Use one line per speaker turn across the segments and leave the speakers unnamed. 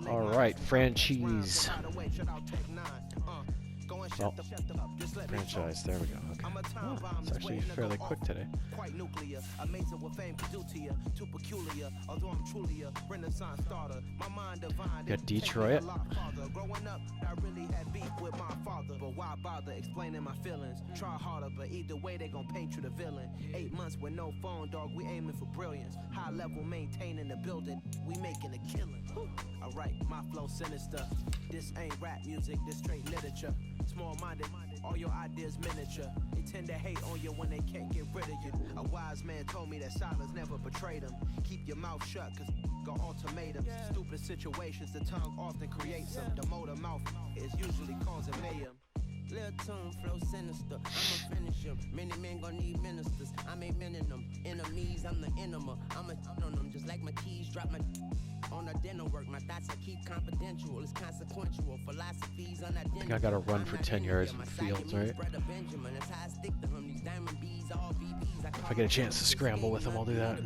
All right, franchise. Oh, franchise, there we go. Okay. Oh, it's actually fairly quick today. Got Detroit.
But why bother explaining my feelings? Try harder, but either way they gon' paint you the villain. 8 months with no phone, dog, we aiming for brilliance. High level maintaining the building, we making a killing. Alright, my flow sinister. This ain't rap music, this straight literature. Small-minded, all your ideas miniature. They tend to hate on you when they can't get rid of you. A wise man told me that silence never betrayed him. Keep your mouth shut, cause got ultimatums. Stupid situations, the tongue often creates them. The motor mouth is usually causing mayhem. Lil' tune, flow sinister, I'ma finish him. Many men gon' need ministers, I'm a men in them. Enemies, I'm the enema, I'm a on them. Just like my keys, drop my on a dinner work. My thoughts I keep confidential, it's consequential. Philosophies unidentified.
I think I gotta run for 10 yards in the fields, right? If I get a chance to scramble with them, I'll do that.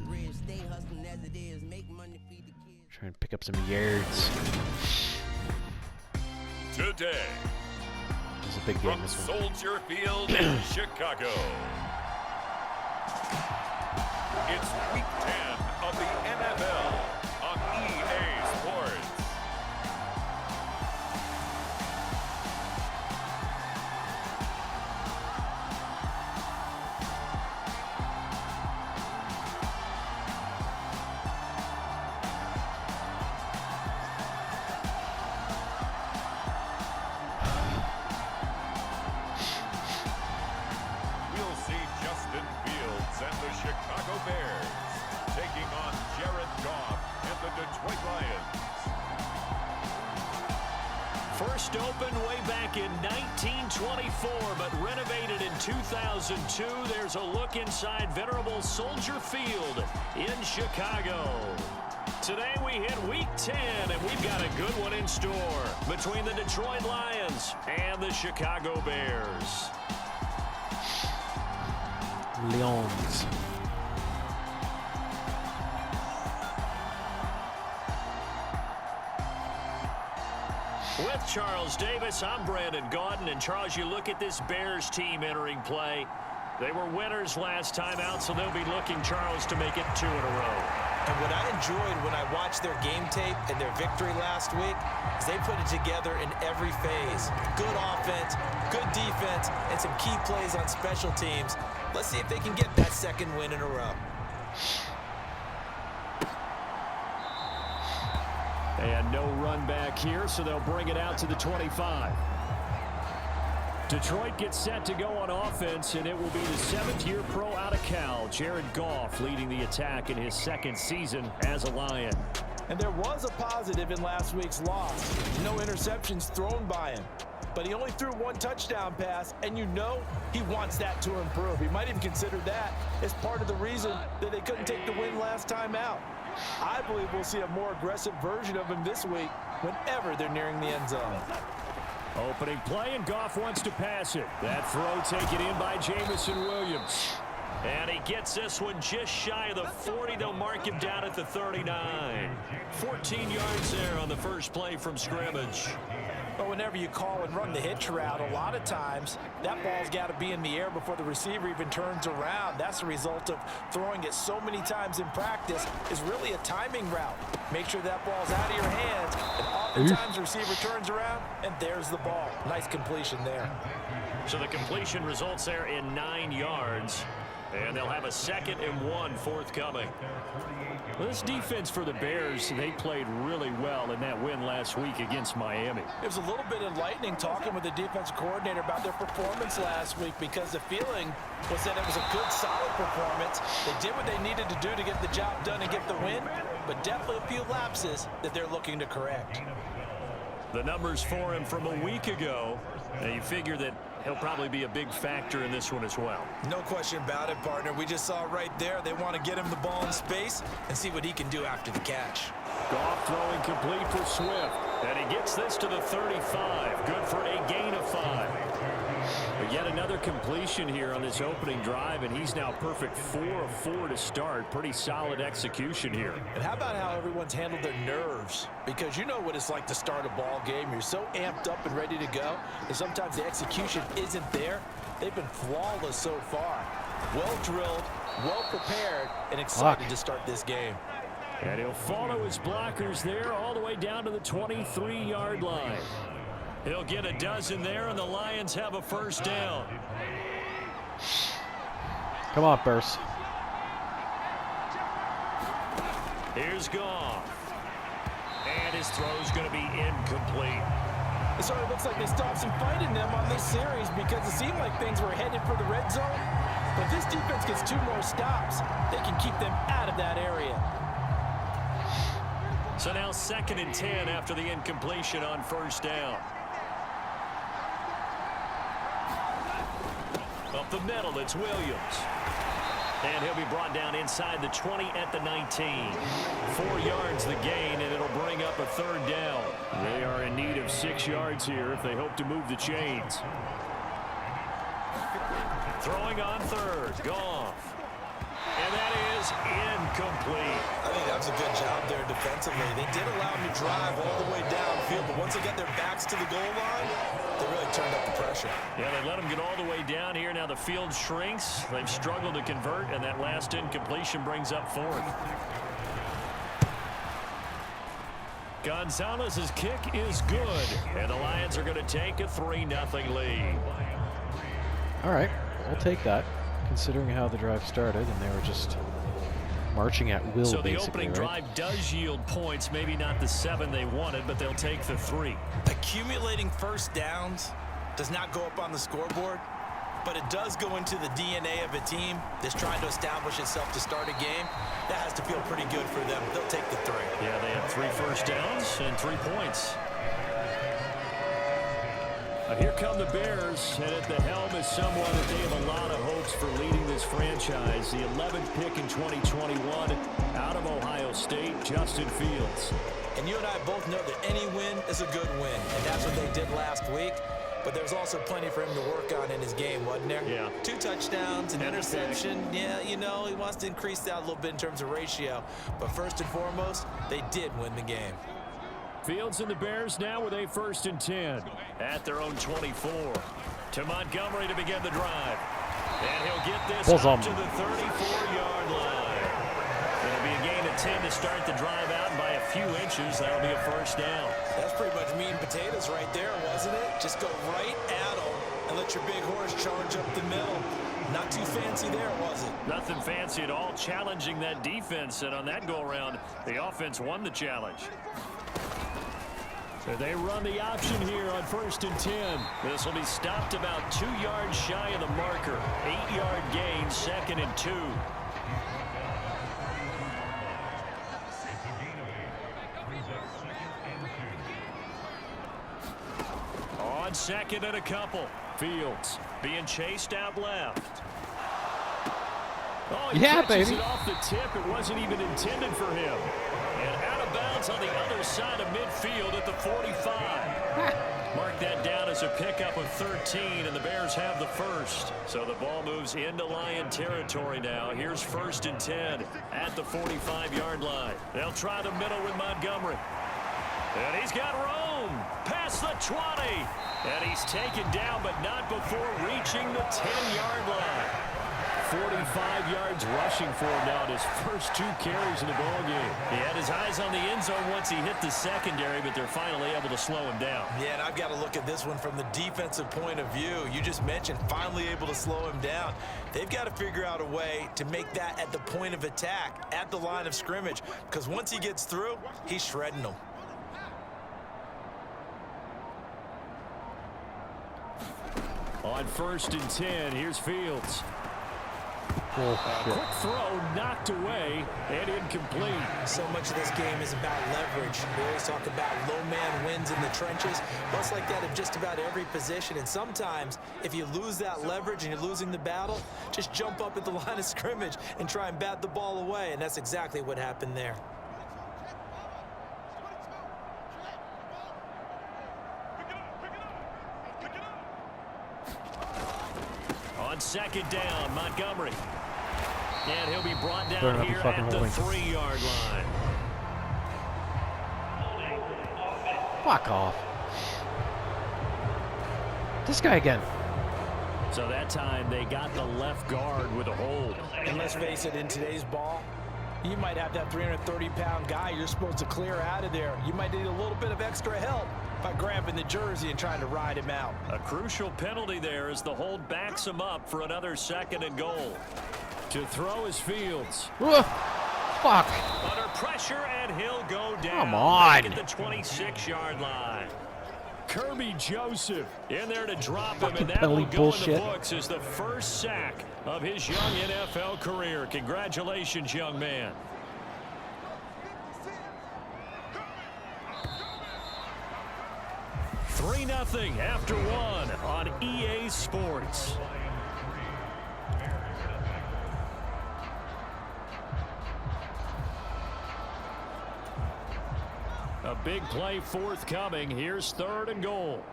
Try and pick up some yards.
Today.
This is a big game,
From
this one.
Soldier Field, Chicago. It's Week 10 of the NFL on EA Sports.
First opened way back in 1924, but renovated in 2002. There's a look inside venerable Soldier Field in Chicago. Today we hit Week 10, and we've got a good one in store between the Detroit Lions and the Chicago Bears.
Lions.
With Charles Davis, I'm Brandon Gaudin. And Charles, you look at this Bears team entering play. They were winners last time out, so they'll be looking, Charles, to make it 2 in a row.
And what I enjoyed when I watched their game tape and their victory last week is they put it together in every phase. Good offense, good defense, and some key plays on special teams. Let's see if they can get that second win in a row.
And no run back here, so they'll bring it out to the 25. Detroit gets set to go on offense, and it will be the 7th-year pro out of Cal, Jared Goff, leading the attack in his 2nd season as a Lion.
And there was a positive in last week's loss. No interceptions thrown by him. But he only threw 1 touchdown pass, and you know he wants that to improve. He might even consider that as part of the reason that they couldn't take the win last time out. I believe we'll see a more aggressive version of him this week whenever they're nearing the end zone.
Opening play, and Goff wants to pass it. That throw taken in by Jamison Williams. And he gets this one just shy of the 40. They'll mark him down at the 39. 14 yards there on the first play from scrimmage.
But whenever you call and run the hitch route, a lot of times that ball's got to be in the air before the receiver even turns around. That's the result of throwing it so many times in practice is really a timing route. Make sure that ball's out of your hands, and oftentimes the receiver turns around, and there's the ball. Nice completion there.
So the completion results there in 9 yards. And they'll have a 2nd and 1 forthcoming. Well, this defense for the Bears, they played really well in that win last week against Miami.
It was a little bit enlightening talking with the defensive coordinator about their performance last week, because the feeling was that it was a good, solid performance. They did what they needed to do to get the job done and get the win, but definitely a few lapses that they're looking to correct.
The numbers for him from a week ago, and you figure that he'll probably be a big factor in this one as well.
No question about it, partner. We just saw right there they want to get him the ball in space and see what he can do after the catch.
Goff throwing complete for Swift. And he gets this to the 35. Good for a gain of 5. But yet another completion here on this opening drive, and he's now perfect 4 of 4 to start. Pretty solid execution here.
And how about how everyone's handled their nerves? Because you know what it's like to start a ball game. You're so amped up and ready to go, and sometimes the execution isn't there. They've been flawless so far. Well drilled, well prepared, and excited to start this game.
And he'll follow his blockers there all the way down to the 23-yard line. He'll get a dozen there, and the Lions have a first down.
Come on, Bears.
Here's Goff. And his throw's going to be incomplete.
It sort of looks like they stopped some fight in them on this series because it seemed like things were headed for the red zone. But if this defense gets 2 more stops, they can keep them out of that area.
So now 2nd and 10 after the incompletion on first down. Up the middle, it's Williams. And he'll be brought down inside the 20 at the 19. 4 yards the gain, and it'll bring up a 3rd down. They are in need of 6 yards here if they hope to move the chains. Throwing on 3rd, Goff. And that is incomplete.
I think that was a good job there defensively. They did allow him to drive all the way downfield, but once they got their backs to the goal line, they really turned up the pressure.
Yeah, they let him get all the way down here. Now the field shrinks. They've struggled to convert, and that last incompletion brings up 4th. Gonzalez's kick is good, and the Lions are going to take a 3-0 lead.
All right, we'll take that, considering how the drive started, and they were just marching at will.
So the opening drive does yield points, maybe not the 7 they wanted, but they'll take the 3.
Accumulating first downs does not go up on the scoreboard, but it does go into the DNA of a team that's trying to establish itself to start a game. That has to feel pretty good for them. They'll take the 3.
Yeah, they have 3 first downs and 3 points. Here come the Bears, and at the helm is someone that they have a lot of hopes for leading this franchise. The 11th pick in 2021 out of Ohio State, Justin Fields.
And you and I both know that any win is a good win, and that's what they did last week. But there's also plenty for him to work on in his game, wasn't there?
Yeah.
2 touchdowns, an interception. Yeah, you know, he wants to increase that a little bit in terms of ratio. But first and foremost, they did win the game.
Fields and the Bears now with a 1st and 10 at their own 24. To Montgomery to begin the drive. And he'll get this up to the 34-yard line. It'll be a gain of 10 to start the drive out, and by a few inches, that'll be a first down.
That's pretty much meat and potatoes right there, wasn't it? Just go right at them and let your big horse charge up the middle. Not too fancy there, was it?
Nothing fancy at all, challenging that defense, and on that go-around, the offense won the challenge. So they run the option here on 1st and 10. This will be stopped about 2 yards shy of the marker. 8-yard gain, 2nd and 2. On 2nd and a couple. Fields being chased out left. Oh, he catches it off the tip. It wasn't even intended for him. And out of bounds on the other side of midfield at the 45. Mark that down as a pickup of 13, and the Bears have the 1st. So the ball moves into Lion territory now. Here's 1st and 10 at the 45-yard line. They'll try the middle with Montgomery. And he's got room past the 20. And he's taken down, but not before reaching the 10-yard line. 45 yards rushing for him now in his first 2 carries in the ballgame. He had his eyes on the end zone once he hit the secondary, but they're finally able to slow him down.
Yeah, and I've got to look at this one from the defensive point of view. You just mentioned finally able to slow him down. They've got to figure out a way to make that at the point of attack, at the line of scrimmage, because once he gets through, he's shredding them.
On 1st and 10, here's Fields. Quick throw knocked away and incomplete.
So much of this game is about leverage. We always talk about low man wins in the trenches. Well, it's like that in just about every position. And sometimes if you lose that leverage and you're losing the battle, just jump up at the line of scrimmage and try and bat the ball away. And that's exactly what happened there.
On second down, Montgomery. And he'll be brought
Better
down
not be
here
fucking
at the
holding.
3-yard line.
Fuck off. This guy again.
So that time they got the left guard with a hold.
And let's face it, in today's ball, you might have that 330-pound guy you're supposed to clear out of there. You might need a little bit of extra help by grabbing the jersey and trying to ride him out.
A crucial penalty there as the hold backs him up for another 2nd and goal. To throw is Fields.
Ugh, fuck.
Under pressure, and he'll go down.
Come on.
Back at the 26-yard line. Kirby Joseph in there to drop him,
Fucking
and that
penalty
will go in
bullshit.
the books as the first sack of his young NFL career. Congratulations, young man. Three 3-0 after one on EA Sports. A big play forthcoming. Here's 3rd and goal.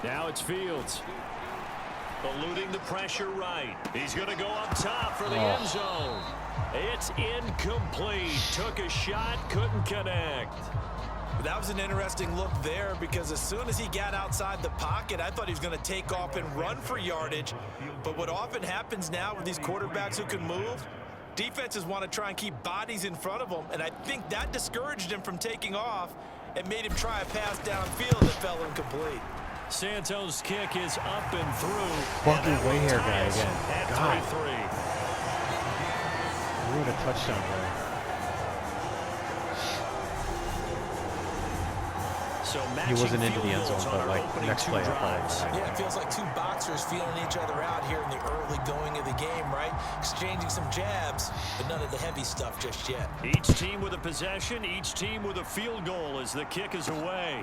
Now it's Fields. Eluding the pressure right. He's going to go up top for the end zone. It's incomplete. Took a shot, couldn't connect.
That was an interesting look there because as soon as he got outside the pocket, I thought he was going to take off and run for yardage. But what often happens now with these quarterbacks who can move, defenses want to try and keep bodies in front of them, and I think that discouraged him from taking off and made him try a pass downfield that fell incomplete.
Santos' kick is up and through.
Fucking
And that
way
will
here
tie
guy
us
again.
at
God.
3-3.
Ruined a touchdown there.
So
He wasn't
matching
into the end
field
zone,
goals on
but
our
like
opening
next
two
play I
drives.
probably.
Yeah, it feels like two boxers feeling each other out here in the early going of the game, right? Exchanging some jabs, but none of the heavy stuff just yet.
Each team with a possession, each team with a field goal as the kick is away.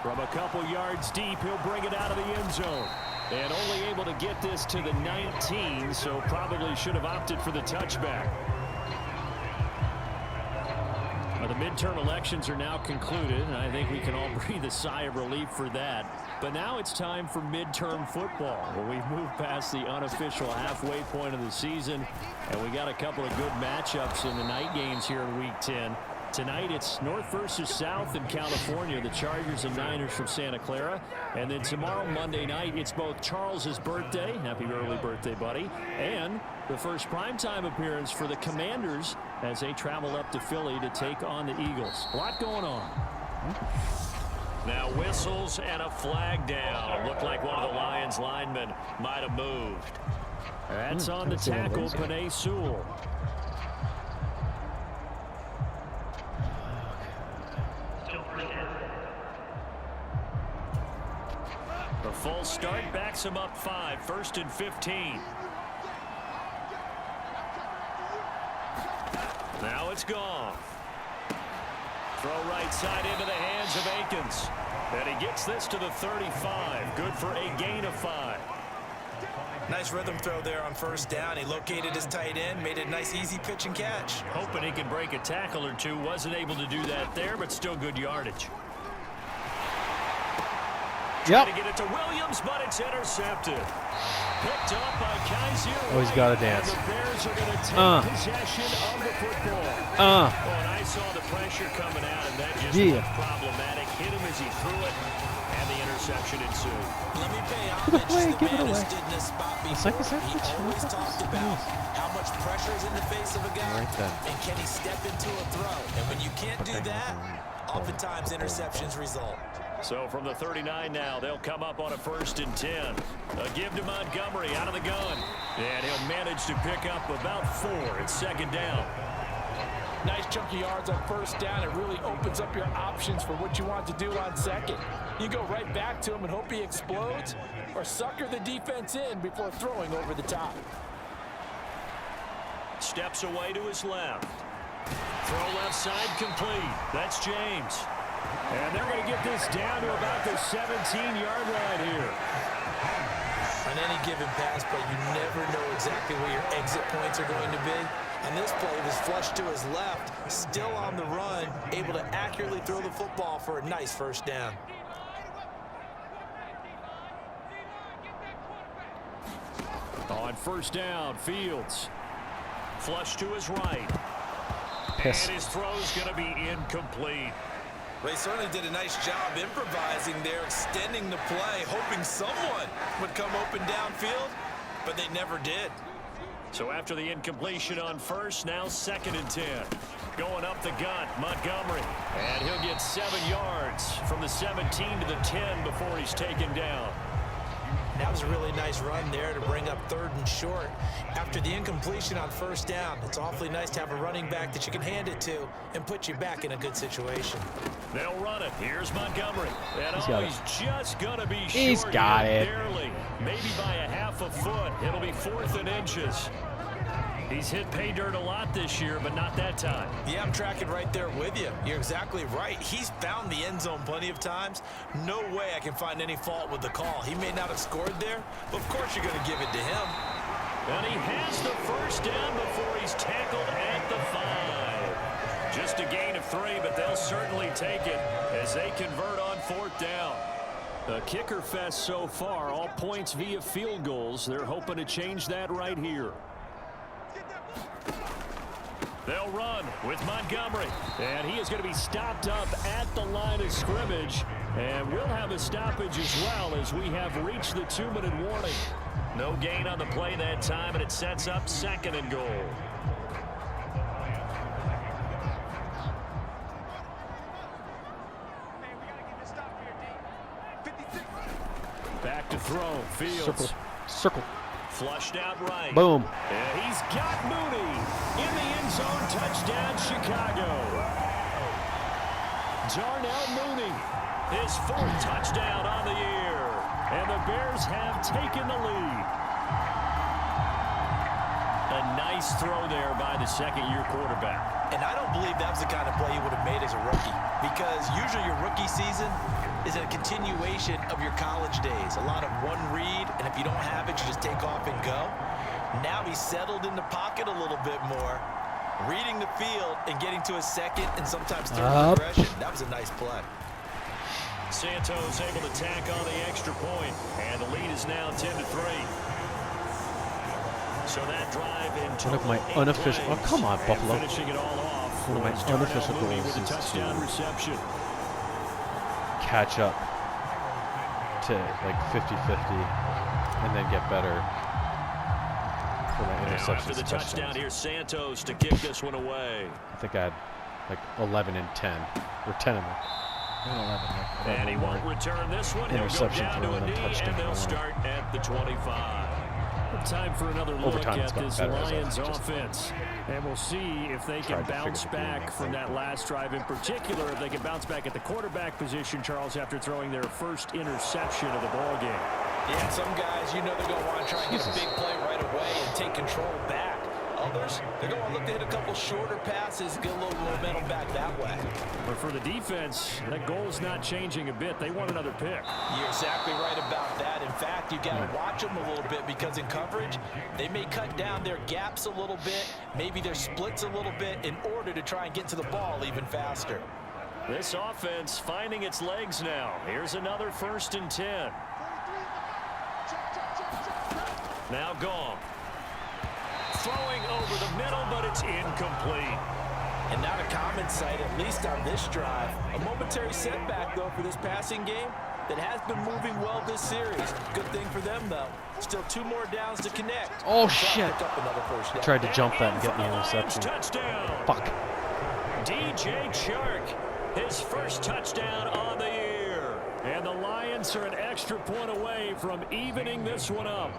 From a couple yards deep, he'll bring it out of the end zone. And only able to get this to the 19, so probably should have opted for the touchback. Well, the midterm elections are now concluded, and I think we can all breathe a sigh of relief for that. But now it's time for midterm football, where we've moved past the unofficial halfway point of the season, and we got a couple of good matchups in the night games here in Week 10. Tonight, it's North versus South in California, the Chargers and Niners from Santa Clara. And then tomorrow, Monday night, it's both Charles's birthday, happy early birthday, buddy, and the first primetime appearance for the Commanders as they travel up to Philly to take on the Eagles. A lot going on. Now whistles and a flag down. Looked like one of the Lions linemen might have moved. That's on the tackle, Penei Sewell. The full start backs him up 5, 1st and 15. Now it's gone. Throw right side into the hands of Akins. And he gets this to the 35. Good for a gain of 5.
Nice rhythm throw there on 1st down. He located his tight end, made it a nice easy pitch and catch.
Hoping he could break a tackle or two. Wasn't able to do that there, but still good yardage.
Yep.
Trying to get it to Williams, but it's intercepted. Picked up by Kaiser.
Oh, he's got to dance.
And the Bears are going to take possession of the football. Oh, and I saw the pressure coming out, and that just looked problematic. Hit him as he threw it, and the interception ensued.
Let me pay homage to the
give it
man who
away.
stood in this spot
Second
before. He
seconds?
always
What
talked
the
about
fuck?
how much pressure is in the face of a guy,
Right then.
and can he step into a throw. And when you can't do that, oftentimes interceptions result.
So from the 39 now, they'll come up on a 1st and 10. A give to Montgomery out of the gun. And he'll manage to pick up about 4. It's 2nd down.
Nice chunky yards on 1st down. It really opens up your options for what you want to do on 2nd. You go right back to him and hope he explodes, or sucker the defense in before throwing over the top.
Steps away to his left. Throw left side complete. That's James. And they're going to get this down to about the 17-yard line here.
On any given pass play, you never know exactly where your exit points are going to be. And this play was flushed to his left, still on the run, able to accurately throw the football for a nice 1st down.
On first down, Fields. Flush to his right.
Piss.
And his throw's going to be incomplete.
They certainly did a nice job improvising there, extending the play, hoping someone would come open downfield, but they never did.
So after the incompletion on first, now 2nd and 10. Going up the gut, Montgomery. And he'll get 7 yards from the 17 to the 10 before he's taken down.
That was a really nice run there to bring up 3rd and short. After the incompletion on first down, it's awfully nice to have a running back that you can hand it to and put you back in a good situation.
They'll run it. Here's Montgomery. And he's just going to be short.
He's got it.
Barely. Maybe by a half a foot. It'll be 4th and inches. He's hit pay dirt a lot this year, but not that time.
Yeah, I'm tracking right there with you. You're exactly right. He's found the end zone plenty of times. No way I can find any fault with the call. He may not have scored there, but of course you're going to give it to him.
And he has the first down before he's tackled at the 5. Just a gain of 3, but they'll certainly take it as they convert on 4th down. A kicker fest so far, all points via field goals. They're hoping to change that right here. They'll run with Montgomery. And he is going to be stopped up at the line of scrimmage. And we'll have a stoppage as well as we have reached the 2-minute warning. No gain on the play that time, and it sets up 2nd and goal. Back to throw. Fields.
Circle.
Flushed out right.
Boom.
And he's got Mooney in the end zone. Touchdown, Chicago. Darnell Mooney, his 4th touchdown on the year. And the Bears have taken the lead. A nice throw there by the 2nd-year quarterback.
And I don't believe that was the kind of play he would have made as a rookie, because usually your rookie season is a continuation of your college days. A lot of one read, and if you don't have it, you just take off and go. Now he's settled in the pocket a little bit more, reading the field and getting to a 2nd and sometimes 3rd progression. That was a nice play.
Santos able to tack on the extra point, and the lead is now 10-3. So that drive in
One of my unofficial. Oh, come on, Buffalo.
Finishing it all off.
One of my unofficial goals
with a
is
touchdown
to
reception.
catch up to like 50-50 and then get better for my interceptions.
After the touchdown, here's Santos to kick this one away.
I think I had like 11 and 10 or 10 and 11.
And he won't return this one. He'll go
Interception
down to
throw
a
and then
knee,
touchdown.
and they'll start at the 25. Time for another look
Overtime
at
got
this
better as I
Lions
just
offense. And we'll see if they can
tried to
bounce
figure the game
back
out.
from that last drive in particular. If they can bounce back at the quarterback position, Charles, after throwing their first interception of the ball game.
Yeah, some guys, you know they're going to want to try and get a big play right away and take control back. Others, they're going to look to hit a couple shorter passes, get a little momentum back that way.
But for the defense, that goal's not changing a bit. They want another pick.
You're exactly right about that. In fact, you got to watch them a little bit, because in coverage, they may cut down their gaps a little bit, maybe their splits a little bit, in order to try and get to the ball even faster.
This offense finding its legs now. Here's another 1st and 10. Now Gong. Throwing over the middle, but it's incomplete.
And not a common sight, at least on this drive. A momentary setback, though, for this passing game that has been moving well this series. Good thing for them, though. Still 2 more downs to connect.
Oh, shit.
Pick up another first down.
Tried to jump that and get the interception.
Touchdown.
Fuck.
DJ Chark, his first touchdown on the year. And the Lions are an extra point away from evening this one up.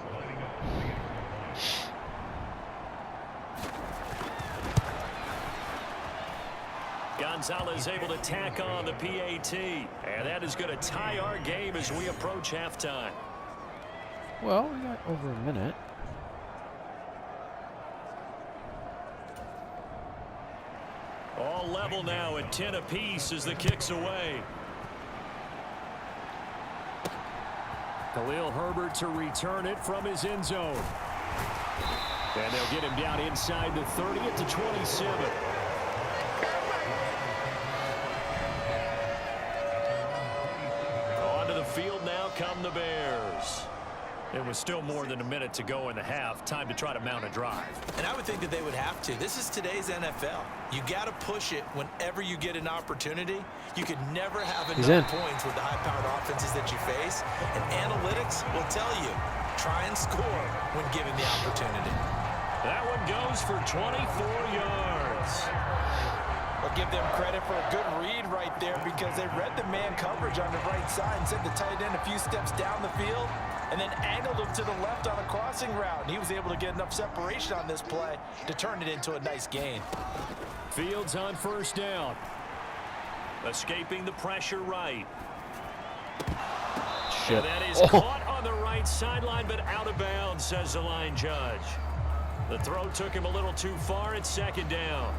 Gonzalez able to tack on the PAT. And that is going to tie our game as we approach halftime.
Well, we got over a minute.
All level now at 10 apiece as the kick's away. Khalil Herbert to return it from his end zone. And they'll get him down inside the 30 at the 27. Onto the field now come the Bears. It was still more than a minute to go in the half. Time to try to mount a drive.
And I would think that they would have to. This is today's NFL. You got to push it whenever you get an opportunity. You could never have enough points with the high-powered offenses that you face. And analytics will tell you, try and score when given the opportunity.
That one goes for 24 yards.
I'll give them credit for a good read right there because they read the man coverage on the right side and sent the tight end a few steps down the field and then angled him to the left on a crossing route. He was able to get enough separation on this play to turn it into a nice gain.
Fields on first down. Escaping the pressure right.
Shit.
And that is caught on the right sideline, but out of bounds, says the line judge. The throw took him a little too far. It's second down.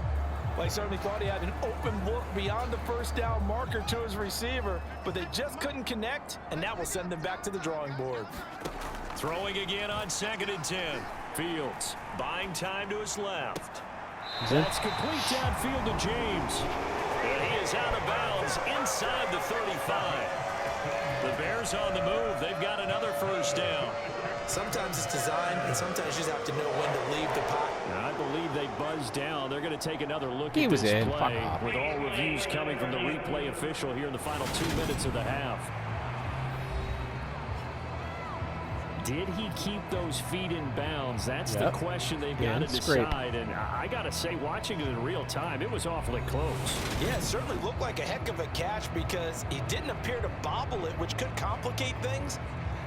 Well, he certainly thought he had an open look beyond the first down marker to his receiver, but they just couldn't connect, and that will send them back to the drawing board.
Throwing again on 2nd and 10. Fields buying time to his left. That's complete downfield to James. And he is out of bounds inside the 35. The Bears on the move. They've got another first down.
Sometimes it's designed, and sometimes you just have to know when to leave the pocket.
I believe they buzzed down. They're going to take another look at this play with all reviews coming from the replay official here in the final 2 minutes of the half. Did he keep those feet in bounds? That's the question they've got to decide. And I got to say, watching it in real time, it was awfully close.
Yeah, it certainly looked like a heck of a catch because he didn't appear to bobble it, which could complicate things.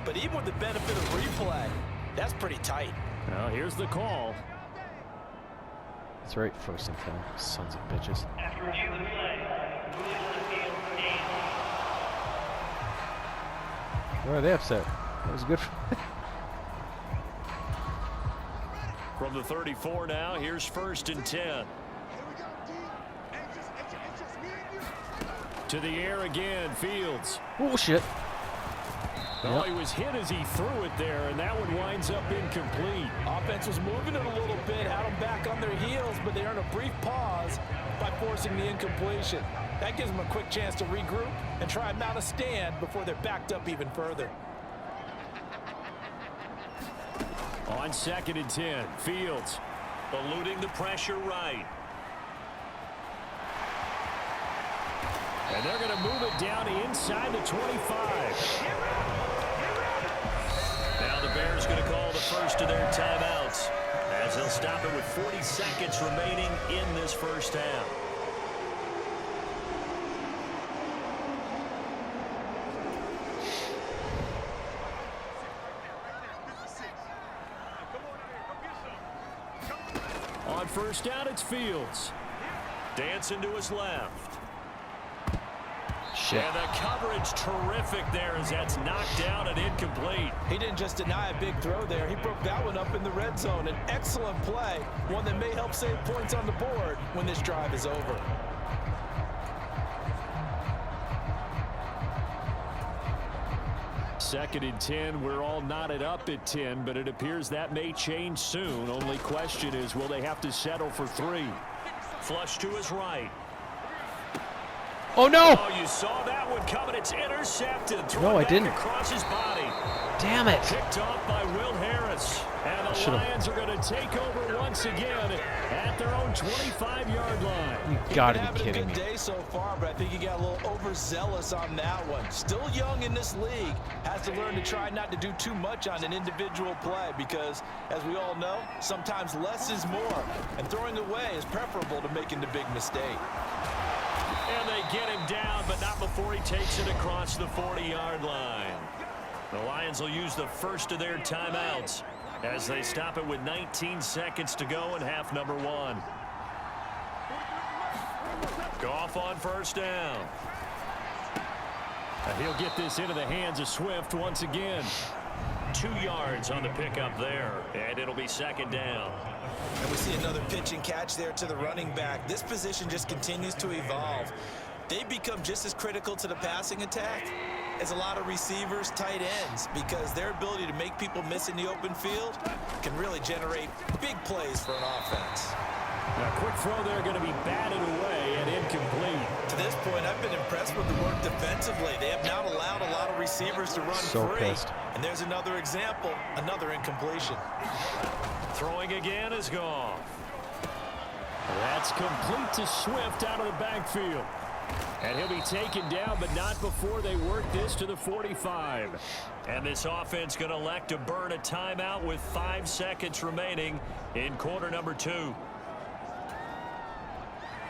But even with the benefit of replay, that's pretty tight.
Well, here's the call.
That's right, 1st and 10. Sons of bitches.
After review of the play, move to the field,
Why are they upset? That was good.
From the 34 now, here's 1st and 10. To the air again, Fields.
Oh, shit.
Oh, he was hit as he threw it there, and that one winds up incomplete.
Offense was moving it a little bit, had them back on their heels, but they earned a brief pause by forcing the incompletion. That gives them a quick chance to regroup and try and mount a stand before they're backed up even further.
On 2nd and 10, Fields eluding the pressure right. And they're going to move it down inside the 25. Now the Bears going to call the first of their timeouts as they'll stop it with 40 seconds remaining in this first half. On first down, it's Fields. Dancing to his left.
Shit.
And the coverage terrific there as that's knocked down and incomplete.
He didn't just deny a big throw there. He broke that one up in the red zone. An excellent play, one that may help save points on the board when this drive is over.
Second and 10, we're all knotted up at 10, but it appears that may change soon. Only question is, will they have to settle for 3? Flush to his right.
Oh, no!
Oh, you saw that one coming. It's intercepted.
No, I didn't.
Across his body.
Damn it.
Picked off by Will Harris. And the Lions are going to take over once again at their own 25-yard line.
You got to be kidding me.
He's been having a good day so far, but I think he got a little overzealous on that one. Still young in this league. Has to learn to try not to do too much on an individual play because, as we all know, sometimes less is more. And throwing away is preferable to making the big mistake.
And they get him down, but not before he takes it across the 40-yard line. The Lions will use the first of their timeouts as they stop it with 19 seconds to go in half number 1. Goff on first down. And he'll get this into the hands of Swift once again. 2 yards on the pickup there, and it'll be second down.
And we see another pitch and catch there to the running back. This position just continues to evolve. They become just as critical to the passing attack as a lot of receivers, tight ends, because their ability to make people miss in the open field can really generate big plays for an offense.
A quick throw there going to be batted away and incomplete.
To this point, I I've been impressed with the work defensively. They have not allowed a lot of receivers to run free.
Pissed.
And there's another example, another incompletion.
Throwing again is gone. That's complete to Swift out of the backfield. And he'll be taken down, but not before they work this to the 45. And this offense going to elect to burn a timeout with 5 seconds remaining in quarter number 2.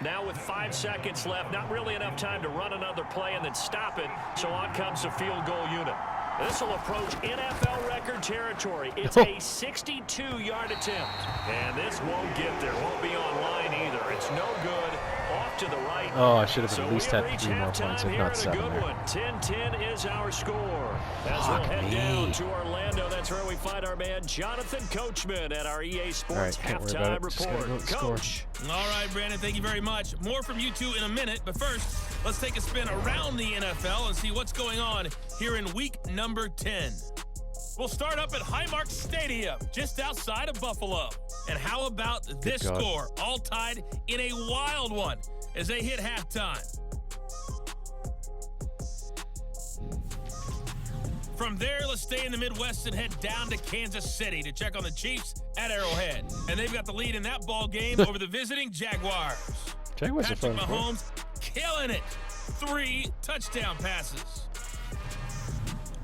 Now with 5 seconds left, not really enough time to run another play and then stop it. So on comes the field goal unit. This will approach NFL record territory. It's a 62-yard attempt. And this won't get there. Won't be online either. It's no good. Off to the right.
Oh, I should have at least had 3 more points, if not 7
good
there.
one. 10-10 is our score. As we'll head down to Orlando, that's where we find our man Jonathan Coachman at our EA Sports halftime report. Coach.
All right, Brandon, thank you very much. More from you two in a minute, but first, let's take a spin around the NFL and see what's going on here in week number 10. We'll start up at Highmark Stadium, just outside of Buffalo. And how about this score, all tied in a wild one as they hit halftime. From there, let's stay in the Midwest and head down to Kansas City to check on the Chiefs at Arrowhead. And they've got the lead in that ball game over the visiting Jaguars.
Jaguars
Patrick Mahomes killing it. 3 touchdown passes.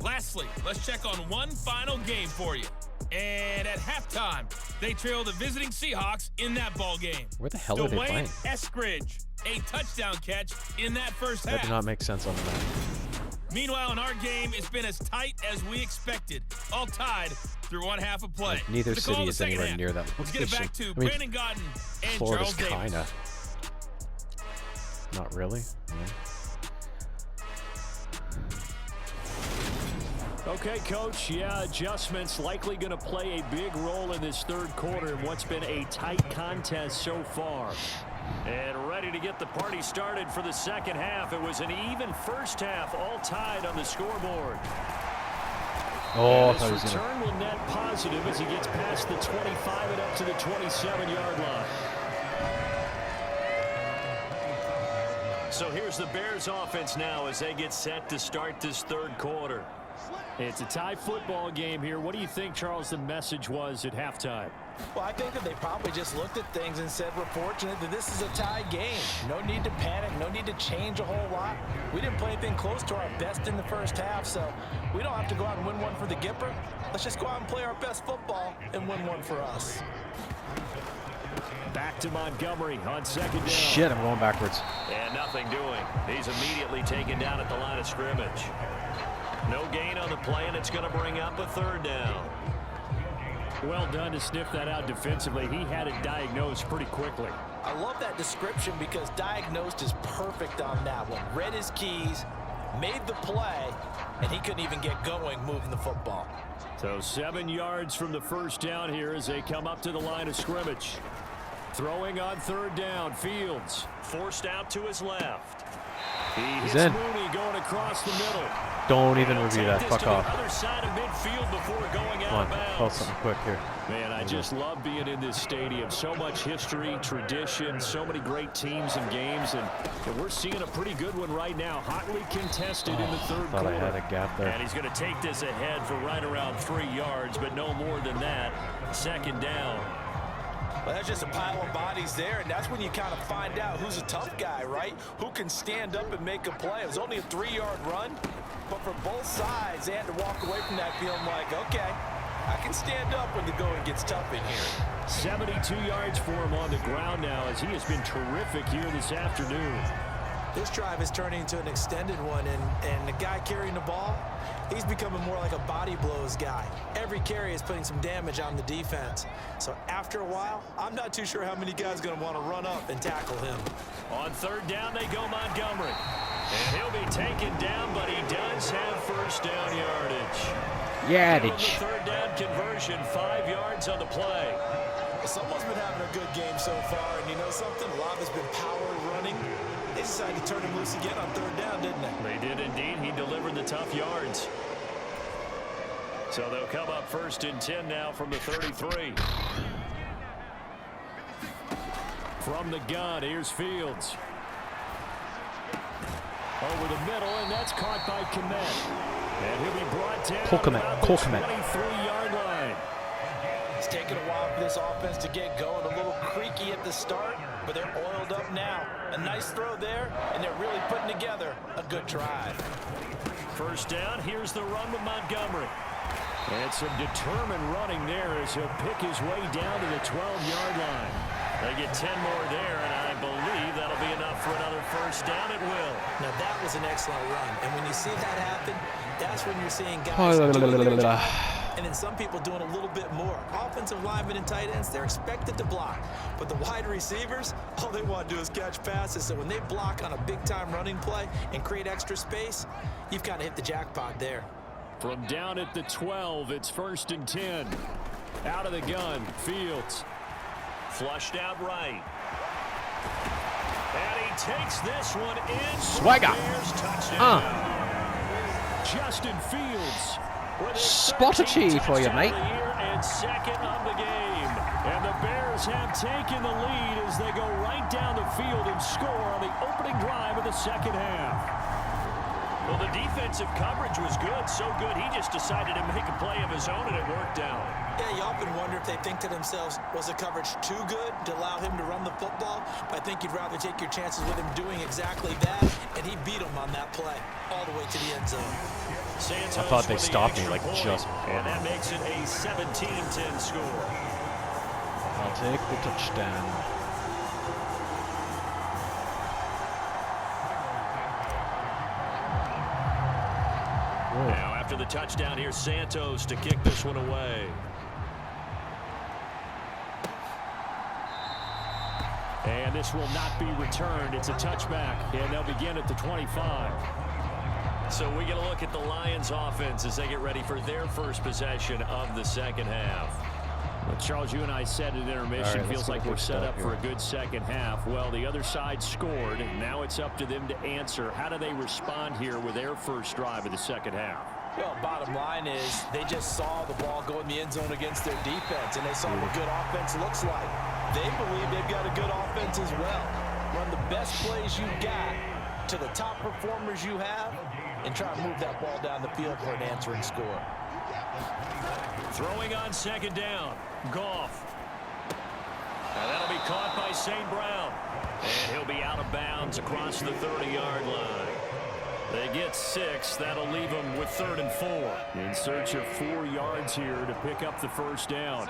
Lastly, let's check on one final game for you. And at halftime, they trail the visiting Seahawks in that ball game.
Where the hell are they playing?
Dwayne Eskridge, a touchdown catch in that first half.
That did not make sense on the map.
Meanwhile, in our game, it's been as tight as we expected. All tied through one half of play.
Like, neither city is anywhere
half.
near that location.
Let's get it back to Brandon Godden and
Florida's
Charles Davis.
kinda. Not really.
Okay, Coach. Yeah, adjustments likely going to play a big role in this third quarter in what's been a tight contest so far. And ready to get the party started for the second half. It was an even first half, all tied on the scoreboard.
Oh,
and his return will net positive as he gets past the 25 and up to the 27-yard line. So here's the Bears offense now as they get set to start this third quarter. It's a tie football game here. What do you think, Charles, the message was at halftime?
Well, I think that they probably just looked at things and said, we're fortunate that this is a tie game. No need to panic. No need to change a whole lot. We didn't play anything close to our best in the first half, so we don't have to go out and win one for the Gipper. Let's just go out and play our best football and win one for us.
Back to Montgomery on second down.
Shit, I'm going backwards.
And nothing doing. He's immediately taken down at the line of scrimmage. No gain on the play, and it's going to bring up a third down. Well done to sniff that out defensively. He had it diagnosed pretty quickly.
I love that description because diagnosed is perfect on that one. Read his keys, made the play, and he couldn't even get going moving the football.
So 7 yards from the first down here as they come up to the line of scrimmage. Throwing on third down, Fields forced out to his left. He hits Mooney going across the middle.
Don't even review that. Fuck off.
Other side of midfield before going out of bounds.
Call something quick here.
Man, I just love being in this stadium. So much history, tradition, so many great teams and games, and we're seeing a pretty good one right now. Hotly contested in the third quarter.
I had a gap there.
And he's going to take this ahead for right around 3 yards, but no more than that. Second down.
Well, that's just a pile of bodies there, and that's when you kind of find out who's a tough guy, right? Who can stand up and make a play. It was only a 3-yard run, but for both sides, they had to walk away from that feeling like, okay, I can stand up when the going gets tough in here.
72 yards for him on the ground now as he has been terrific here this afternoon.
This drive is turning into an extended one, and the guy carrying the ball, he's becoming more like a body blows guy. Every carry is putting some damage on the defense. So after a while, I'm not too sure how many guys are going to want to run up and tackle him.
On third down, they go Montgomery. And he'll be taken down, but he does have first down yardage.
Yardage.
Third down conversion, 5 yards on the play.
Someone's been having a good game so far, and you know something? A lot of it's been power running. They decided to turn him loose again on third down, didn't they?
They did indeed. He delivered the tough yards. So they'll come up first and 10 now from the 33. From the gun, here's Fields. Over the middle, and that's caught by Komet. And he'll be brought down
Cole Komet,
about the
Cole Komet.
23-yard line.
It's taken a while for this offense to get going. A little creaky at the start, but they're oiled up now. A nice throw there, and they're really putting together a good drive.
First down, here's the run with Montgomery. And some determined running there as he'll pick his way down to the 12-yard line. They get 10 more there, and I believe that'll be enough for another first down. It will.
Now, that was an excellent run. And when you see that happen, that's when you're seeing guys doing their job, and then some people doing a little bit more. Offensive linemen and tight ends, they're expected to block. But the wide receivers, all they want to do is catch passes. So when they block on a big-time running play and create extra space, you've got to hit the jackpot there.
From down at the 12, it's 1st and 10. Out of the gun, Fields. Flushed out right. And he takes this one in.
Swagger.
Touchdown. Justin Fields.
Spot achieved for you, mate.
And second on the game. And the Bears have taken the lead as they go right down the field and score on the opening drive of the second half. Well, the defensive coverage was good, so good he just decided to make a play of his own, and it worked out.
Yeah, you often wonder if they think to themselves, was the coverage too good to allow him to run the football? But I think you'd rather take your chances with him doing exactly that, and he beat him on that play all the way to the end zone.
Santos
I thought they
with the
stopped me
extra
like
point,
just before.
and that makes it a 17-10 score.
I'll take the touchdown.
Now after the touchdown, here's Santos to kick this one away. And this will not be returned. It's a touchback, and they'll begin at the 25. So we get a look at the Lions offense as they get ready for their first possession of the second half. Well, Charles, you and I said at intermission, feels like we're set up for a good second half. Well, the other side scored, and now it's up to them to answer. How do they respond here with their first drive of the second half?
Well, bottom line is they just saw the ball go in the end zone against their defense, and they saw what good offense looks like. They believe they've got a good offense as well. Run the best plays you've got to the top performers you have, and try to move that ball down the field for an answering score.
Throwing on second down, Goff. Now that'll be caught by St. Brown. And he'll be out of bounds across the 30-yard line. They get 6. That'll leave them with 3rd and 4. In search of 4 yards here to pick up the first down.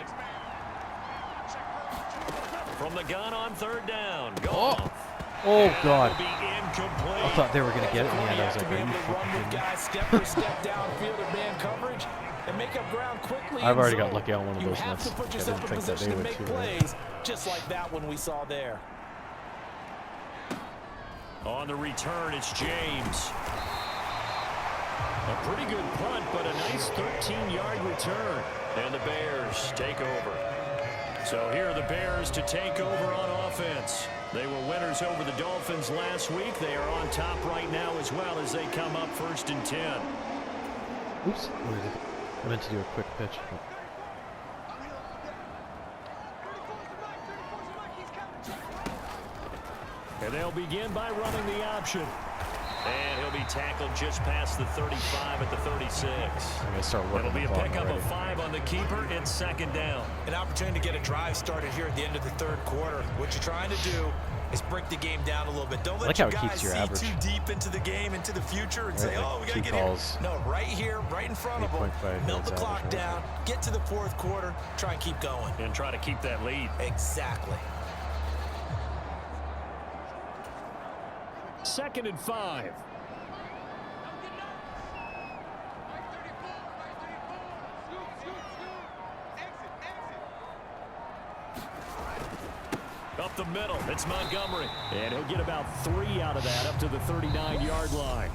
From the gun on 3rd down, Goff.
Oh, God.
Be incomplete.
I thought they were going to get it in the end. I was like,
to be able to run with guys step for step downfield at man coverage and make up ground quickly.
I've already
in
got
zone.
lucky on one of those
You have
ones.
to put
I
yourself
didn't
in
think that
position
they
to
would
make
too,
plays, just like that one we saw there.
On the return, it's James. A pretty good punt, but a nice 13-yard return. And the Bears take over. So here are the Bears to take over on offense. They were winners over the Dolphins last week. They are on top right now as well as they come up 1st and 10.
Oops. I meant to do a quick pitch.
And they'll begin by running the option. And he'll be tackled just past the 35 at the 36.
I'm going to start working.
It'll be a pickup of 5 on the keeper. It's second down.
An opportunity to get a drive started here at the end of the 3rd quarter. What you're trying to do is break the game down a little bit. Don't let your guys see too deep into the game, into the future, and say, oh, we got to get in. No, right here, right in front of them. Melt the clock down, get to the 4th quarter, try and keep going.
And try to keep that lead.
Exactly.
2nd and 5. Up the middle, it's Montgomery. And he'll get about 3 out of that up to the 39-yard line.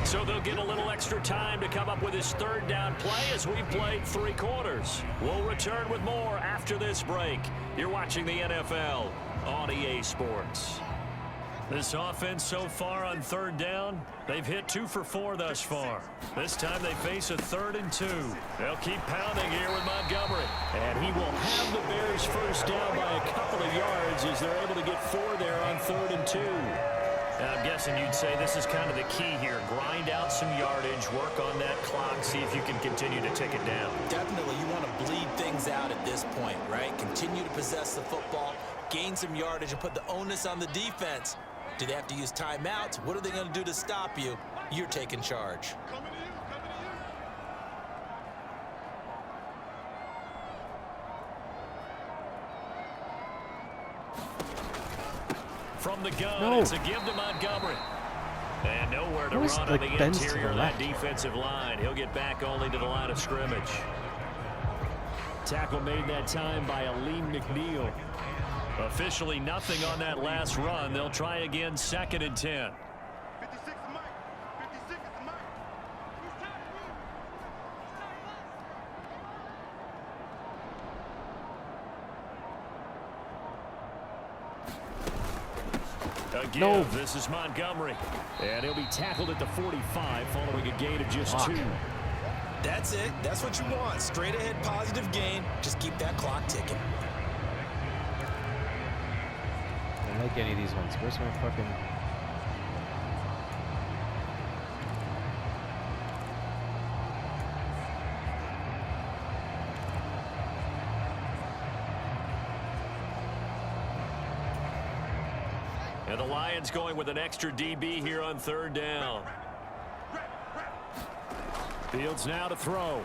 So they'll get a little extra time to come up with his 3rd down play as we've played 3 quarters. We'll return with more after this break. You're watching the NFL on EA Sports. This offense so far on 3rd down, they've hit 2 for 4 thus far. This time they face a 3rd and 2. They'll keep pounding here with Montgomery. And he will have the Bears first down by a couple of yards as they're able to get 4 there on 3rd and 2. I'm guessing you'd say this is kind of the key here. Grind out some yardage, work on that clock, see if you can continue to tick it down.
Definitely, you want to bleed things out at this point, right? Continue to possess the football, gain some yardage, and put the onus on the defense. Do they have to use timeouts? What are they going to do to stop you? You're taking charge.
From the gun, it's a give to Montgomery. And nowhere to run on the interior of that defensive line. He'll get back only to the line of scrimmage. Tackle made that time by Aleem McNeil. Officially nothing on that last run. They'll try again, 2nd and 10. Again, this is Montgomery. And he'll be tackled at the 45 following a gain of just 2.
That's it. That's what you want. Straight ahead positive gain. Just keep that clock ticking.
I don't like any of these ones. Where's my fucking...
And the Lions going with an extra DB here on 3rd down. Fields now to throw.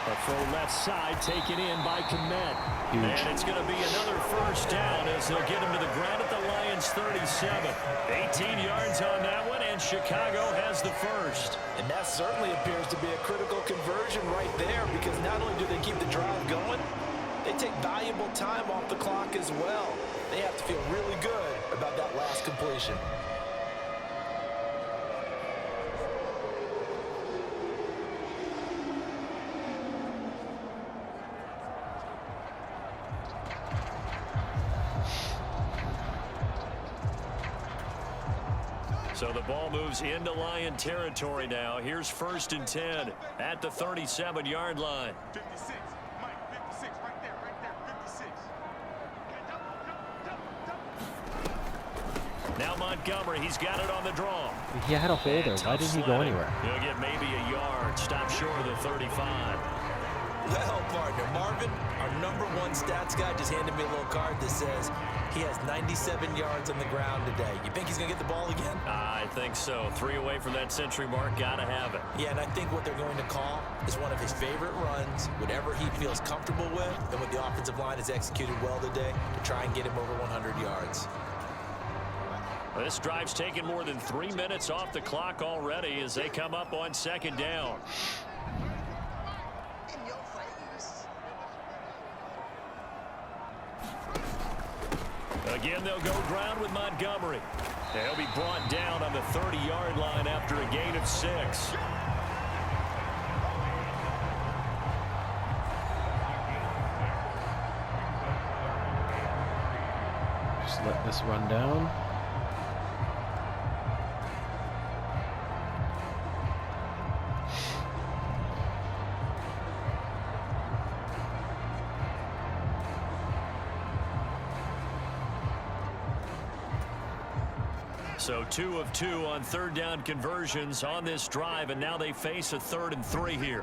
A throw left side taken in by Kmet. And it's going to be another 1st down as they'll get him to the ground at the Lions 37. 18 yards on that one, and Chicago has the 1st.
And that certainly appears to be a critical conversion right there, because not only do they keep the drive going, they take valuable time off the clock as well. They have to feel really good about that last completion.
So the ball moves into Lion territory now. Here's 1st and 10 at the 37-yard line.
56. Mike, 56. Right there. 56.
Now Montgomery, he's got it on the draw.
He had a holder. Why didn't he go anywhere?
He'll get maybe a yard. Stop short of the 35.
Well, partner, Marvin, our #1 stats guy, just handed me a little card that says he has 97 yards on the ground today. You think he's going to get the ball again?
I think so. 3 away from that century mark. Got to have it.
Yeah, and I think what they're going to call is one of his favorite runs, whatever he feels comfortable with, and what the offensive line has executed well today to try and get him over 100 yards.
This drive's taken more than 3 minutes off the clock already as they come up on 2nd down. Again, they'll go ground with Montgomery. They'll be brought down on the 30-yard line after a gain of 6.
Just let this run down.
So 2 of 2 on 3rd down conversions on this drive, and now they face a 3rd and 3 here.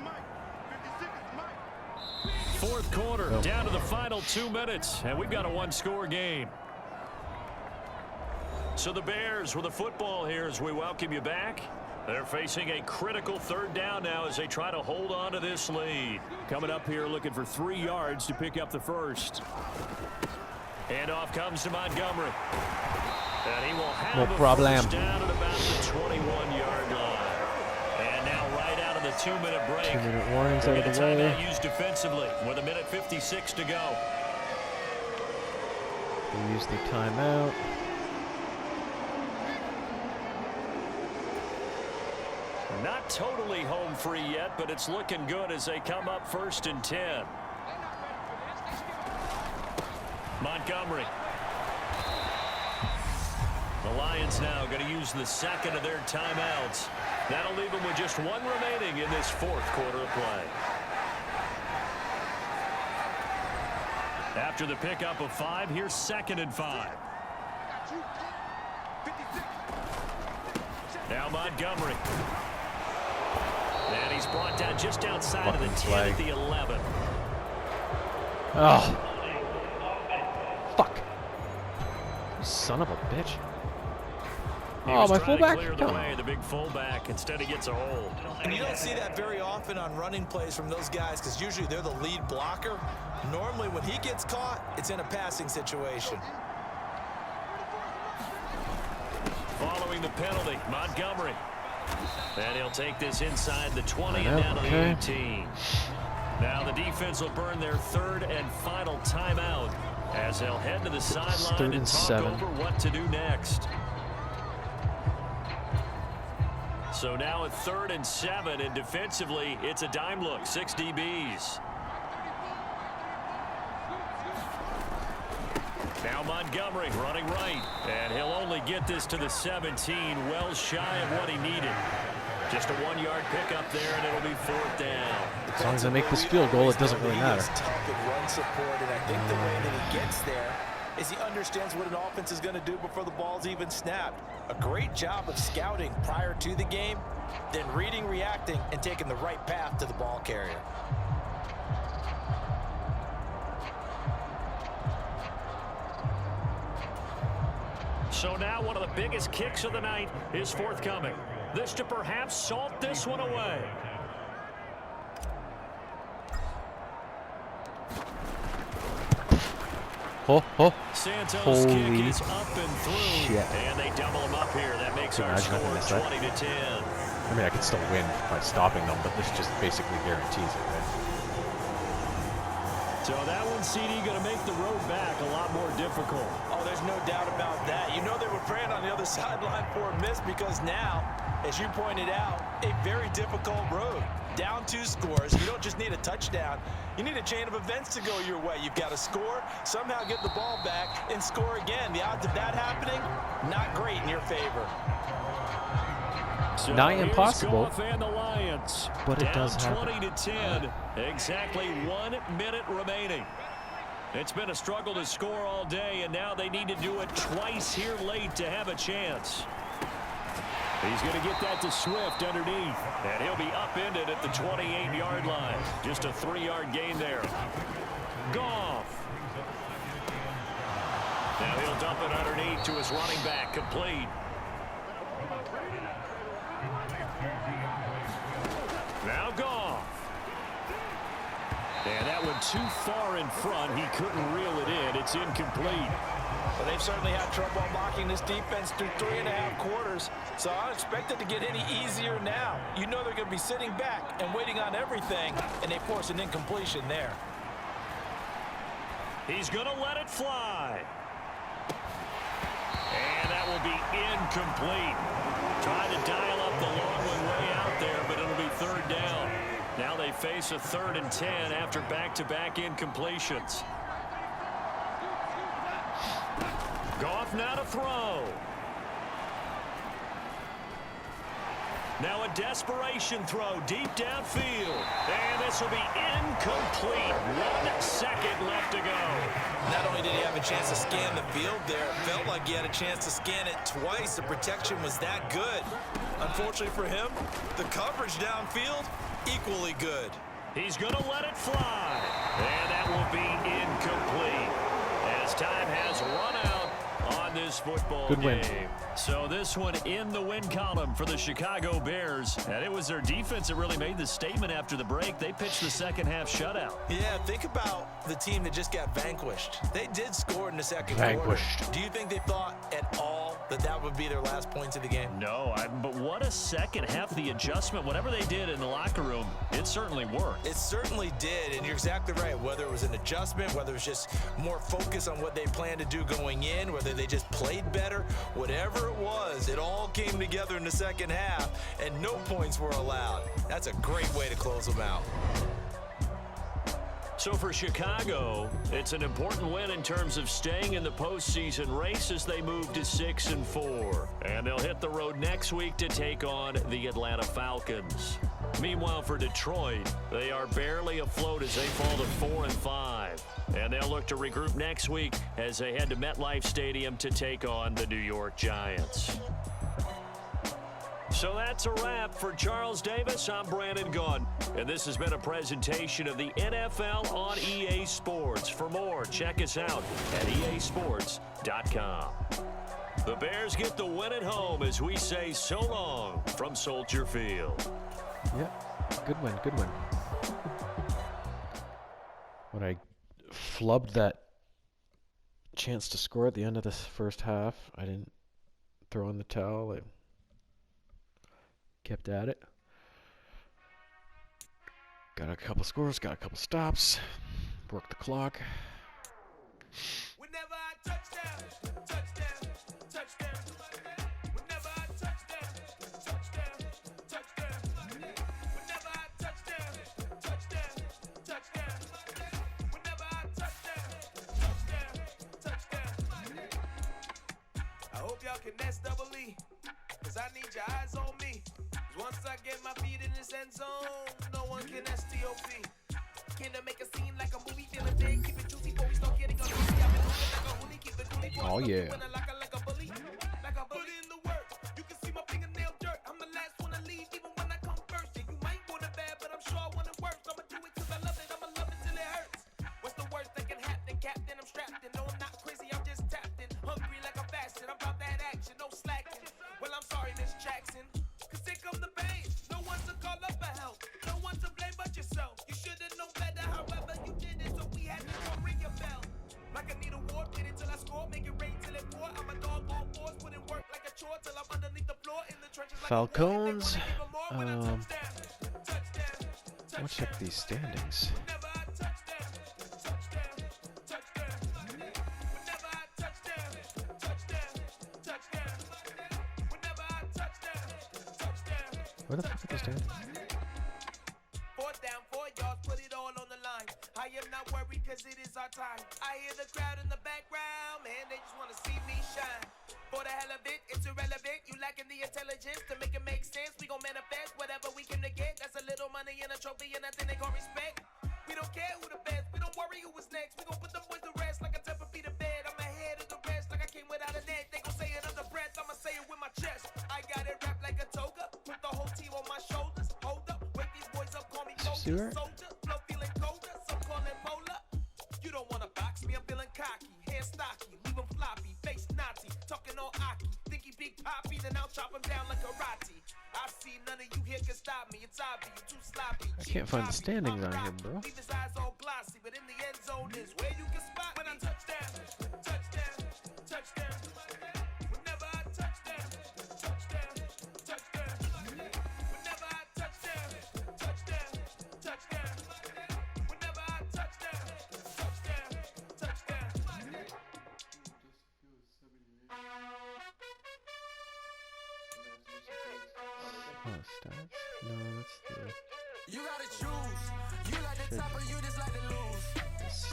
4th quarter, down to the final 2 minutes, and we've got a 1-score game. So the Bears with the football here as we welcome you back. They're facing a critical 3rd down now as they try to hold on to this lead.
Coming up here looking for 3 yards to pick up the 1st.
And off comes to Montgomery. And he will have
no problem.
First down at about the 21-yard line. And now right out of the 2-minute break.
2-minute warnings out of the way.
Timeout used defensively with 1:56 to go.
They use the timeout.
Not totally home free yet, but it's looking good as they come up 1st and 10. Montgomery. The Lions now going to use the 2nd of their timeouts. That'll leave them with just 1 remaining in this 4th quarter of play. After the pickup of 5, here's 2nd and 5. Now Montgomery. And he's brought down just outside of the 10 at the 11.
Oh. Fuck. Son of a bitch. Oh, my fullback.
Clear the way, the big fullback. Instead, he gets a hold.
And you don't see that very often on running plays from those guys because usually they're the lead blocker. Normally, when he gets caught, it's in a passing situation.
Following the penalty, Montgomery. And he'll take this inside the 20 and down to the 18. Now the defense will burn their 3rd and final timeout as they'll head to the sideline and talk over what to do next. So now at 3rd and 7, and defensively, it's a dime look, 6 DBs. Now Montgomery running right, and he'll only get this to the 17, well shy of what he needed. Just a 1-yard pickup there, and it'll be 4th down.
As long as I make this field goal, it doesn't really matter.
Tough at run support, and I think the way that he gets there is he understands what an offense is going to do before the ball's even snapped. A great job of scouting prior to the game, then reading, reacting, and taking the right path to the ball carrier.
So now one of the biggest kicks of the night is forthcoming. This to perhaps salt this one away. Santos' kick is up and through, and they double him up here. That makes our score 20-10.
I mean, I could still win by stopping them, but this just basically guarantees it, right?
So that one, CD, going to make the road back a lot more difficult.
Oh, there's no doubt about that. You know they were praying on the other sideline for a miss because now, as you pointed out, a very difficult road. Down 2 scores. You don't just need a touchdown. You need a chain of events to go your way. You've got to score, somehow get the ball back, and score again. The odds of that happening, not great in your favor.
So
Nigh impossible,
and the Lions
but it does happen.
20-10, exactly 1 minute remaining. It's been a struggle to score all day, and now they need to do it twice here late to have a chance. He's going to get that to Swift underneath, and he'll be upended at the 28-yard line. Just a 3-yard gain there. Goff. Now he'll dump it underneath to his running back, complete. Now Goff. And that one too far in front. He couldn't reel it in. It's incomplete.
Well, they've certainly had trouble unlocking this defense through 3.5 quarters, so I don't expect it to get any easier now. You know they're going to be sitting back and waiting on everything, and they force an incompletion there.
He's going to let it fly. And that will be incomplete. Trying to dial up the long one way out there, but it'll be 3rd down. Now they face a 3rd and 10 after back-to-back incompletions. Goff now to throw. Now a desperation throw deep downfield. And this will be incomplete. 1 second left to go.
Not only did he have a chance to scan the field there, it felt like he had a chance to scan it twice. The protection was that good. Unfortunately for him, the coverage downfield, equally good.
He's going to let it fly. And that will be incomplete as time has run out on this football game.
Win.
So this one in the win column for the Chicago Bears. And it was their defense that really made the statement after the break. They pitched the second half shutout.
Yeah, think about the team that just got vanquished. They did score in the second quarter. Do you think they thought at all that that would be their last points of the game?
No, but what a second half. The adjustment, whatever they did in the locker room, it certainly worked.
It certainly did, and you're exactly right. Whether it was an adjustment, whether it was just more focus on what they planned to do going in, whether they just played better, whatever it was, it all came together in the second half, and no points were allowed. That's a great way to close them out.
So for Chicago, it's an important win in terms of staying in the postseason race as they move to 6-4. And they'll hit the road next week to take on the Atlanta Falcons. Meanwhile, for Detroit, they are barely afloat as they fall to 4-5. And they'll look to regroup next week as they head to MetLife Stadium to take on the New York Giants. So that's a wrap. For Charles Davis, I'm Brandon Gunn. And this has been a presentation of the NFL on EA Sports. For more, check us out at easports.com. The Bears get the win at home as we say so long from Soldier Field.
Yeah, good win, good win. When I flubbed that chance to score at the end of this first half, I didn't throw in the towel. I kept at it. Got a couple scores, got a couple stops, worked the clock.
Whenever I touchdown, touchdown, touchdown. Whenever I touchdown, touchdown, touchdown. Whenever I touchdown, touchdown, touchdown. Whenever I touchdown, touchdown, touchdown. I hope y'all can nest double E, 'cause I need your eyes on me. 'Cause once I get my feet in this end zone, no one can STOP. Can I make a scene like a movie, feeling big, keep it juicy, before we start getting on the I've been moving like a hoolie, keep it coolie,
Oh, yeah.
Like a bully, like a bully in the work. You can see my fingernail dirt. I'm the last one to leave, even when I come first. Yeah, you might want it bad, but I'm sure I want it worse. I'ma do it 'cause I love it. I'ma love it till it hurts. What's the worst that can happen, Captain? I'm strapped in. No, I'm not crazy, I'm just tapped in. Hungry like a fashion. I'm about that action, no slacking. Well, I'm sorry, Miss Jackson. 'Cause here come the pain. No one to call up for help. No one to blame but yourself. You should've known better, however you did it, so we had to go ring your bell. Like I need a war, wait until I score, make it rain till it pour. I'm a dog on force, put in work like a chore till I'm underneath the floor in the trenches like
Falcons.
I'll
I'll check these standings. Where the fuck are the standings?
Fourth down, 4 yards, put it all on the line. I am not worried 'cause it is our time. I hear the crowd in the background, man, they just wanna see me shine. For the hell of it, it's irrelevant. You lacking the intelligence to make it make sense. We gon' manifest whatever we came to get. That's a little money and a trophy and nothing they gon' respect. We don't care who the best, we don't worry who was next. We gon' put them boys to rest like a Tempur-Pedic to bed. I'm ahead of the rest like I came without a net. They gon' say it under breath, I'ma say it with my chest. I got it wrapped like a toga, put the whole team on my shoulders. Hold up, wake these boys up, call me soldier. Flow feeling colder, some call it polar. You don't wanna box me, I'm feeling cocky. Hair stocky, leave him floppy, face Nazi. Talking on Aki, think he big poppy, then I'll chop him down like karate. I see none of you here can stop me, it's obvious, you too sloppy.
I can't find the standings on here, bro.
Leave his eyes all glossy, but in the end zone is where you can spot when I touchdown, touchdown, touchdown. Whenever I touchdown, touchdown, touchdown. Whenever I touchdown, touchdown, touchdown. Whenever I touchdown, touchdown, touchdown.
Oh, stats? No, that's the...
You gotta choose. You like the top or you just like to lose.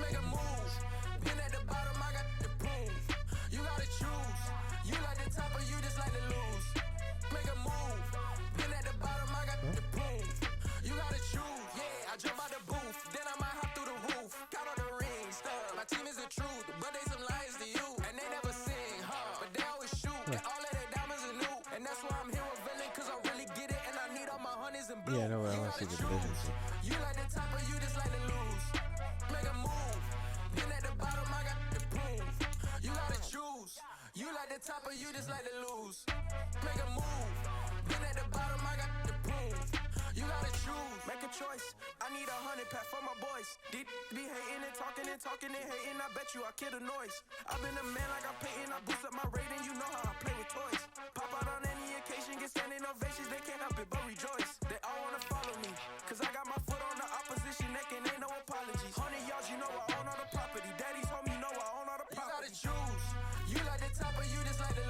Make a move. Pin at the bottom, I got the proof. You gotta choose. You like the top or you just like to lose. Make a move. Pin at the bottom, I got the proof. You gotta choose. Yeah, I jump out the booth. Then I might hop through the roof. Count on the rings. My team is the truth, but they some liars to you. And they never sing, but they always shoot. And all of their diamonds are new. And that's why I'm here with villain, 'cause I really get it. And I need all my honeys and blue.
Yeah, I know where I want to see the divisions.
You like the top or you just like to lose. Make a move. Pin at the bottom, I got the proof. You gotta choose. You like the top or you just like to lose. Make a move. Pin at the bottom, I got the proof. You gotta choose. Make a choice. I need 100 pack for my boys. Be hating and talking and hating. I bet you I kill the noise. I've been a man like I'm Peyton. I boost up my rating. You know how I play with toys. Pop out on any occasion, get standing ovations. They can't help it but rejoice. They all wanna follow me, 'cause I got my foot on the opposition neck and ain't no apologies. 100 yards, you know I own all the property. Daddy's home, you know I own all the property. You gotta choose. You like the top or you just like the